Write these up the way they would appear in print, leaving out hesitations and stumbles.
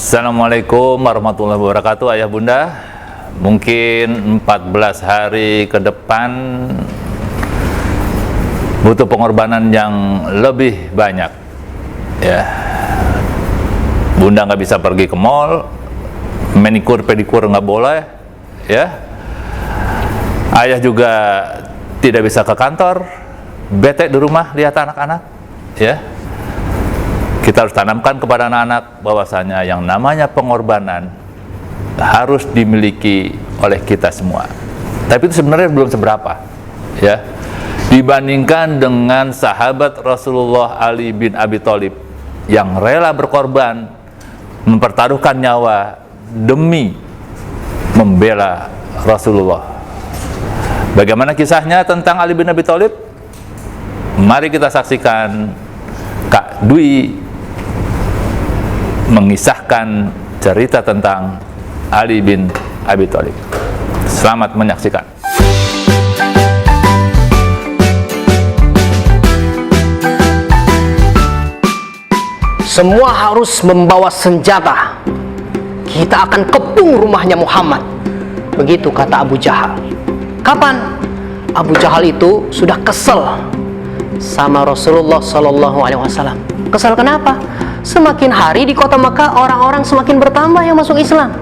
Assalamualaikum warahmatullahi wabarakatuh. Ayah bunda, mungkin 14 hari ke depan butuh pengorbanan yang lebih banyak ya. Bunda nggak bisa pergi ke mall, manikur pedikur nggak boleh ya. Ayah juga tidak bisa ke kantor, bete di rumah lihat anak-anak ya. Kita harus tanamkan kepada anak-anak bahwasanya yang namanya pengorbanan harus dimiliki oleh kita semua. Tapi itu sebenarnya belum seberapa ya, dibandingkan dengan sahabat Rasulullah Ali bin Abi Thalib yang rela berkorban, mempertaruhkan nyawa demi membela Rasulullah. Bagaimana kisahnya tentang Ali bin Abi Thalib? Mari kita saksikan Kak Dwi mengisahkan cerita tentang Ali bin Abi Thalib. Selamat menyaksikan. Semua harus membawa senjata. Kita akan kepung rumahnya Muhammad. Begitu kata Abu Jahal. Kapan? Abu Jahal itu sudah kesel sama Rasulullah SAW. Kesel kenapa? Semakin hari di kota Mekah orang-orang semakin bertambah yang masuk Islam.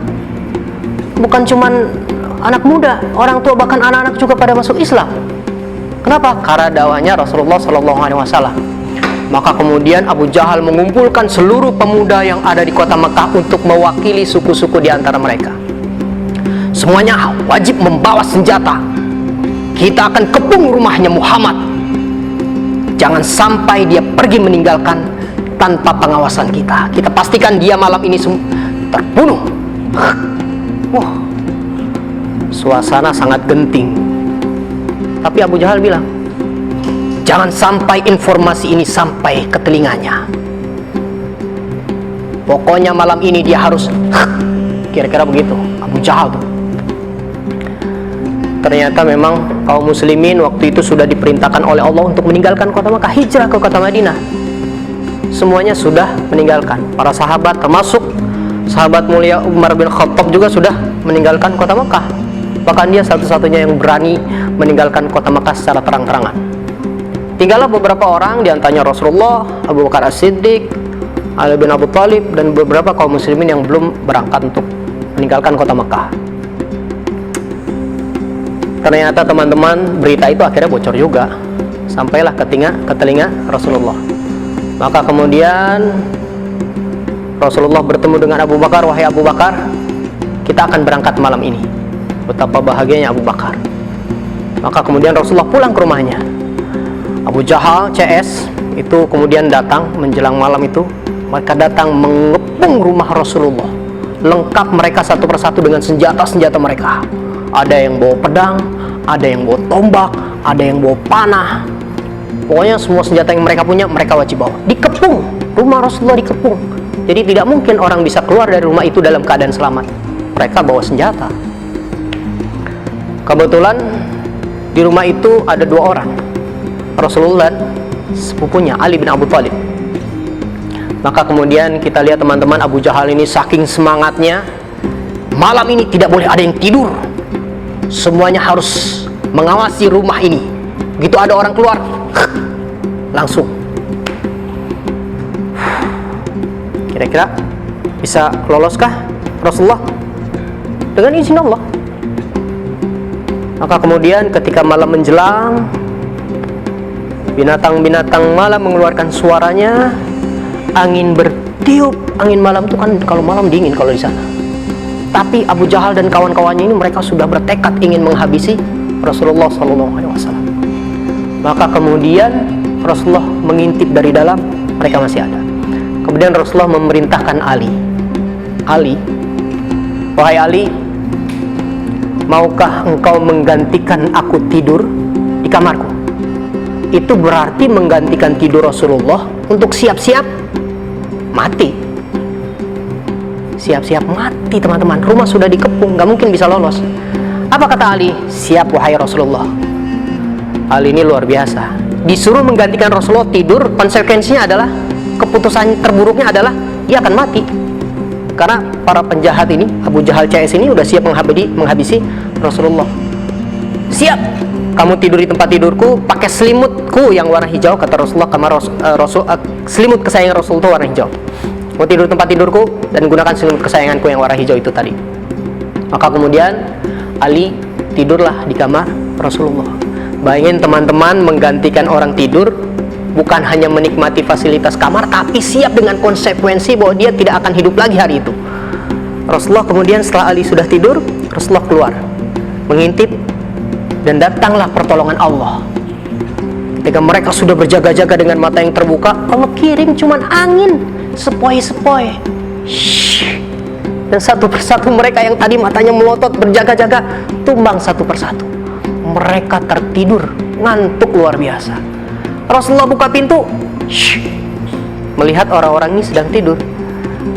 Bukan cuman anak muda, orang tua bahkan anak-anak juga pada masuk Islam. Kenapa? Karena dakwahnya Rasulullah SAW. Maka kemudian Abu Jahal mengumpulkan seluruh pemuda yang ada di kota Mekah untuk mewakili suku-suku di antara mereka. Semuanya wajib membawa senjata. Kita akan kepung rumahnya Muhammad. Jangan sampai dia pergi meninggalkan tanpa pengawasan kita. Kita pastikan dia malam ini terbunuh. Wah, suasana sangat genting. Tapi Abu Jahal bilang, jangan sampai informasi ini sampai ke telinganya. Pokoknya malam ini dia harus kira-kira begitu Abu Jahal tuh. Ternyata memang kaum muslimin waktu itu sudah diperintahkan oleh Allah untuk meninggalkan kota Makkah, hijrah ke kota Madinah. Semuanya sudah meninggalkan. Para sahabat termasuk sahabat mulia Umar bin Khattab juga sudah meninggalkan kota Makkah. Bahkan dia satu-satunya yang berani meninggalkan kota Makkah secara terang-terangan. Tinggallah beberapa orang, diantaranya Rasulullah, Abu Bakar As-Siddiq, Ali bin Abi Thalib, dan beberapa kaum muslimin yang belum berangkat untuk meninggalkan kota Makkah. Ternyata teman-teman, berita itu akhirnya bocor juga, sampailah ke telinga Rasulullah. Maka kemudian Rasulullah bertemu dengan Abu Bakar. Wahai Abu Bakar, kita akan berangkat malam ini. Betapa bahagianya Abu Bakar. Maka kemudian Rasulullah pulang ke rumahnya. Abu Jahal, CS itu kemudian datang menjelang malam itu. Mereka datang mengepung rumah Rasulullah. Lengkap mereka satu persatu dengan senjata-senjata mereka. Ada yang bawa pedang, ada yang bawa tombak, ada yang bawa panah. Pokoknya semua senjata yang mereka punya, mereka wajib bawa. Dikepung, rumah Rasulullah dikepung. Jadi tidak mungkin orang bisa keluar dari rumah itu dalam keadaan selamat. Mereka bawa senjata. Kebetulan di rumah itu ada dua orang, Rasulullah dan sepupunya Ali bin Abi Thalib. Maka kemudian kita lihat teman-teman, Abu Jahal ini saking semangatnya, malam ini tidak boleh ada yang tidur. Semuanya harus mengawasi rumah ini. Begitu ada orang keluar, langsung. Kira-kira bisa loloskah Rasulullah? Dengan izin Allah. Maka kemudian ketika malam menjelang, binatang-binatang malam mengeluarkan suaranya, angin bertiup. Angin malam itu kan kalau malam dingin kalau di sana. Tapi Abu Jahal dan kawan-kawannya ini mereka sudah bertekad ingin menghabisi Rasulullah SAW. Maka kemudian Rasulullah mengintip dari dalam, mereka masih ada. Kemudian Rasulullah memerintahkan Ali, wahai Ali, maukah engkau menggantikan aku tidur di kamarku? Itu berarti menggantikan tidur Rasulullah untuk siap-siap mati. Siap-siap mati teman-teman. Rumah sudah dikepung, nggak mungkin bisa lolos. Apa kata Ali? Siap wahai Rasulullah. Ali ini luar biasa. Disuruh menggantikan Rasulullah tidur, konsekuensinya adalah, keputusan terburuknya adalah dia akan mati. Karena para penjahat ini, Abu Jahal CS ini udah siap menghabisi Rasulullah. Siap, kamu tidur di tempat tidurku pakai selimutku yang warna hijau, kata Rasulullah, kamar selimut kesayangan Rasul itu warna hijau. Mau tidur di tempat tidurku dan gunakan selimut kesayanganku yang warna hijau itu tadi. Maka kemudian Ali tidurlah di kamar Rasulullah. Bayangin teman-teman, menggantikan orang tidur bukan hanya menikmati fasilitas kamar, tapi siap dengan konsekuensi bahwa dia tidak akan hidup lagi hari itu. Rasulullah kemudian setelah Ali sudah tidur, Rasulullah keluar mengintip, dan datanglah pertolongan Allah. Ketika mereka sudah berjaga-jaga dengan mata yang terbuka, Allah kirim cuman angin sepoi-sepoi. Dan satu persatu mereka yang tadi matanya melotot berjaga-jaga tumbang satu persatu. Mereka tertidur, ngantuk luar biasa. Rasulullah buka pintu, melihat orang-orang ini sedang tidur.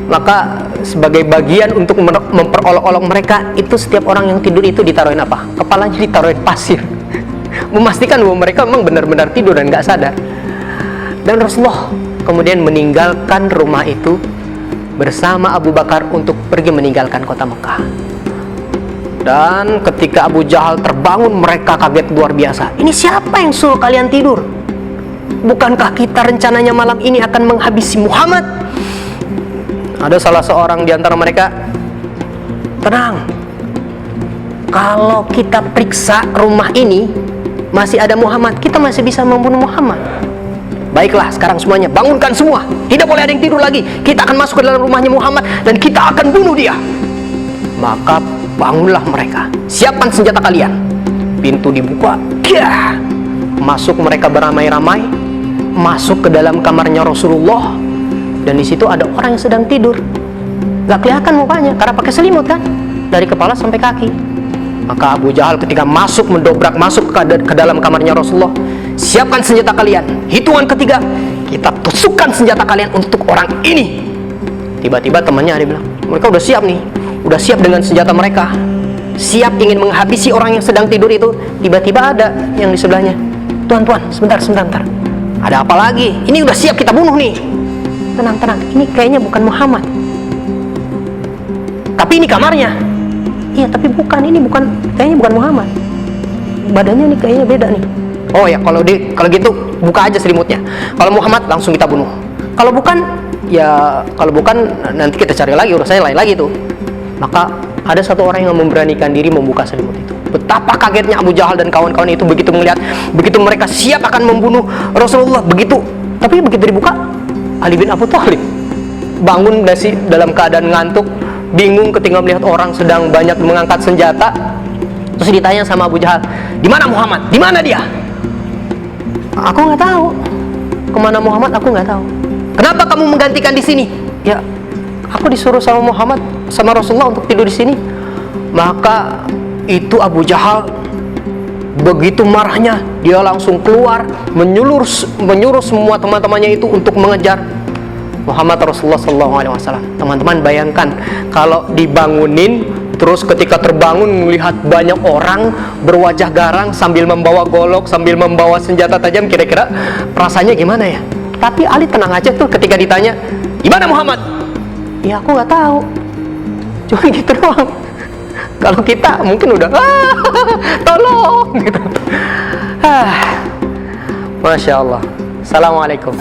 Maka sebagai bagian untuk memperolok-olok mereka, itu setiap orang yang tidur itu ditaruhin apa? Kepalanya ditaruhin pasir. Memastikan bahwa mereka memang benar-benar tidur dan nggak sadar. Dan Rasulullah kemudian meninggalkan rumah itu bersama Abu Bakar untuk pergi meninggalkan kota Mekah. Dan ketika Abu Jahal terbangun, mereka kaget luar biasa. Ini siapa yang suruh kalian tidur? Bukankah kita rencananya malam ini akan menghabisi Muhammad? Ada salah seorang di antara mereka, tenang, kalau kita periksa rumah ini masih ada Muhammad, kita masih bisa membunuh Muhammad. Baiklah, sekarang semuanya bangunkan semua, tidak boleh ada yang tidur lagi. Kita akan masuk ke dalam rumahnya Muhammad dan kita akan bunuh dia. Maka bangunlah mereka, siapkan senjata kalian. Pintu dibuka, masuk mereka beramai-ramai, masuk ke dalam kamarnya Rasulullah. Dan di situ ada orang yang sedang tidur, gak kelihatan mukanya karena pakai selimut kan, dari kepala sampai kaki. Maka Abu Jahal ketika masuk, mendobrak masuk ke dalam kamarnya Rasulullah, siapkan senjata kalian. Hitungan ketiga, kita tusukkan senjata kalian untuk orang ini. Tiba-tiba temannya ada bilang, mereka udah siap nih, udah siap dengan senjata mereka, siap ingin menghabisi orang yang sedang tidur itu. Tiba-tiba ada yang di sebelahnya, tuan, sebentar, ada apa lagi? Ini udah siap kita bunuh nih. Tenang, ini kayaknya bukan Muhammad, tapi ini kamarnya. Iya, tapi kayaknya bukan Muhammad. Badannya nih kayaknya beda nih. Oh ya, kalau gitu buka aja selimutnya. Kalau Muhammad langsung kita bunuh. Kalau bukan nanti kita cari lagi, urusannya lain lagi tuh. Maka ada satu orang yang memberanikan diri membuka selimut itu. Betapa kagetnya Abu Jahal dan kawan-kawan itu begitu melihat, begitu mereka siap akan membunuh Rasulullah. Tapi begitu dibuka, Ali bin Abu Thalib bangun dalam keadaan ngantuk, bingung ketika melihat orang sedang banyak mengangkat senjata. Terus ditanya sama Abu Jahal, di mana Muhammad? Di mana dia? Aku nggak tahu. Kemana Muhammad? Aku nggak tahu. Kenapa kamu menggantikan di sini? Ya, aku disuruh sama Muhammad, sama Rasulullah untuk tidur di sini. Maka itu Abu Jahal begitu marahnya, dia langsung keluar menyuruh semua teman-temannya itu untuk mengejar Muhammad Rasulullah SAW. Teman-teman bayangkan kalau dibangunin, terus ketika terbangun melihat banyak orang berwajah garang sambil membawa golok, sambil membawa senjata tajam, kira-kira rasanya gimana ya? Tapi Ali tenang aja tuh ketika ditanya, gimana Muhammad? Ya aku nggak tahu, cuma gitu doang. Kalau kita mungkin udah tolong gitu. Masya Allah. Assalamualaikum.